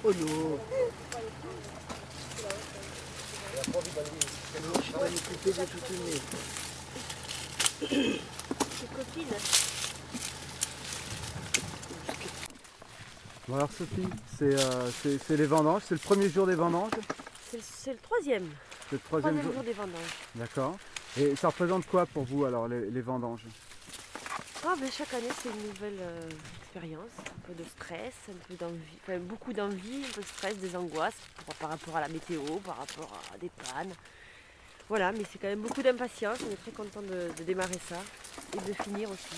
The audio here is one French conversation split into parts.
Oh non. Je suis pas une poupée de toute une vie. C'est copine. Bon alors Sophie, c'est les vendanges, c'est le premier jour des vendanges, C'est le troisième. c'est le troisième jour. Jour des vendanges. D'accord. Et ça représente quoi pour vous alors les vendanges? Ah, ben, chaque année c'est une nouvelle expérience, un peu de stress, un peu d'envie, enfin, beaucoup d'envie, un peu de stress, des angoisses par rapport à la météo, par rapport à des pannes. Voilà, mais c'est quand même beaucoup d'impatience, on est très content de démarrer ça et de finir aussi.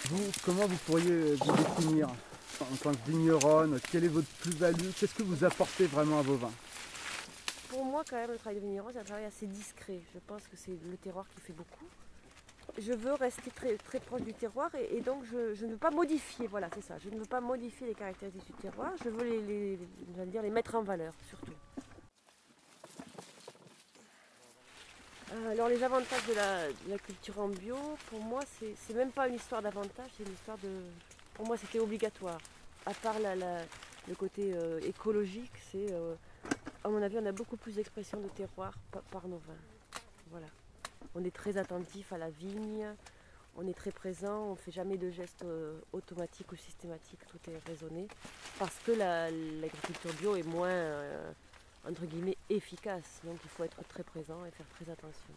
Vous, comment vous pourriez vous définir en tant que vigneronne? Quelle est votre plus-value? Qu'est-ce que vous apportez vraiment à vos vins? Pour moi quand même le travail de vigneron c'est un travail assez discret, je pense que c'est le terroir qui fait beaucoup. Je veux rester très, très proche du terroir et donc je ne veux pas modifier, voilà c'est ça, je ne veux pas modifier les caractéristiques du terroir, je veux les mettre en valeur surtout. Alors les avantages de la culture en bio, pour moi c'est même pas une histoire d'avantage, c'est une histoire de... Pour moi c'était obligatoire. À part le côté écologique, c'est à mon avis on a beaucoup plus d'expression de terroir par nos vins. Voilà. On est très attentif à la vigne, on est très présent, on ne fait jamais de gestes automatiques ou systématiques, tout est raisonné. Parce que l'agriculture bio est moins, entre guillemets, efficace. Donc il faut être très présent et faire très attention.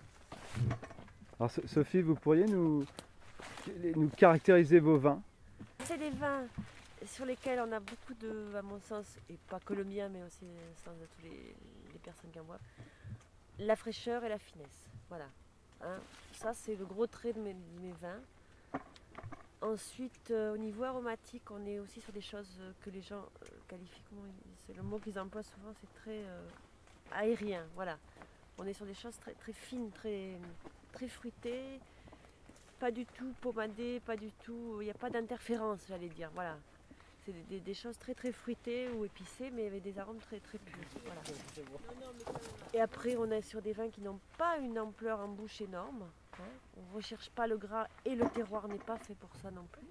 Alors Sophie, vous pourriez nous caractériser vos vins? C'est des vins sur lesquels on a beaucoup de, à mon sens, et pas que le mien, mais aussi le sens de toutes les personnes qui en boivent, la fraîcheur et la finesse. Voilà. Hein, ça, c'est le gros trait de mes vins. Ensuite, au niveau aromatique, on est aussi sur des choses que les gens qualifient, c'est le mot qu'ils emploient souvent, c'est très aérien. Voilà. On est sur des choses très, très fines, très, très fruitées, pas du tout pommadées, pas du tout. Il n'y a pas d'interférence, j'allais dire. Voilà. C'est des choses très très fruitées ou épicées, mais avec des arômes très très purs. Voilà. Et après, on est sur des vins qui n'ont pas une ampleur en bouche énorme. Hein. On ne recherche pas le gras et le terroir n'est pas fait pour ça non plus.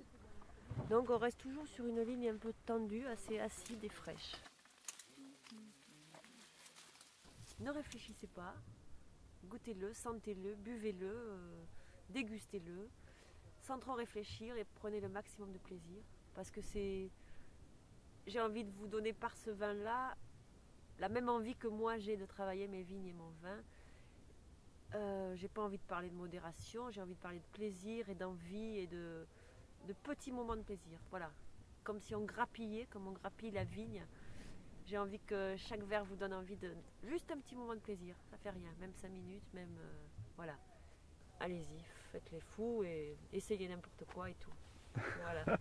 Donc on reste toujours sur une ligne un peu tendue, assez acide et fraîche. Ne réfléchissez pas, goûtez-le, sentez-le, buvez-le, dégustez-le, sans trop réfléchir et prenez le maximum de plaisir. Parce que j'ai envie de vous donner par ce vin-là la même envie que moi j'ai de travailler mes vignes et mon vin. J'ai pas envie de parler de modération, j'ai envie de parler de plaisir et d'envie et de petits moments de plaisir. Voilà, comme si on grappillait, comme on grappille la vigne. J'ai envie que chaque verre vous donne envie de juste un petit moment de plaisir. Ça fait rien, même 5 minutes, même voilà. Allez-y, faites les fous et essayez n'importe quoi et tout. Voilà.